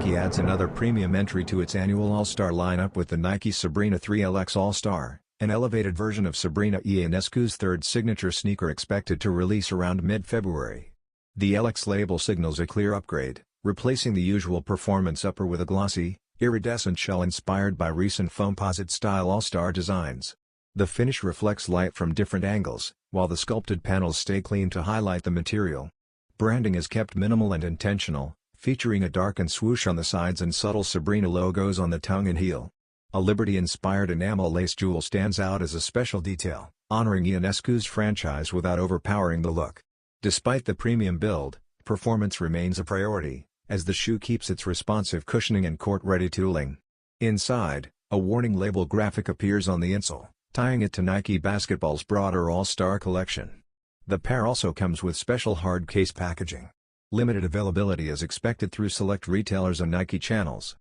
Nike adds another premium entry to its annual All-Star lineup with the Nike Sabrina 3LX All-Star, an elevated version of Sabrina Ionescu's third signature sneaker expected to release around mid-February. The LX label signals a clear upgrade, replacing the usual performance upper with a glossy, iridescent shell inspired by recent Foamposite-style All-Star designs. The finish reflects light from different angles, while the sculpted panels stay clean to highlight the material. Branding is kept minimal and intentional, featuring a darkened swoosh on the sides and subtle Sabrina logos on the tongue and heel. A Liberty-inspired enamel lace jewel stands out as a special detail, honoring Ionescu's franchise without overpowering the look. Despite the premium build, performance remains a priority, as the shoe keeps its responsive cushioning and court-ready tooling. Inside, a warning label graphic appears on the insole, tying it to Nike Basketball's broader All-Star collection. The pair also comes with special hard case packaging. Limited availability is expected through select retailers and Nike channels.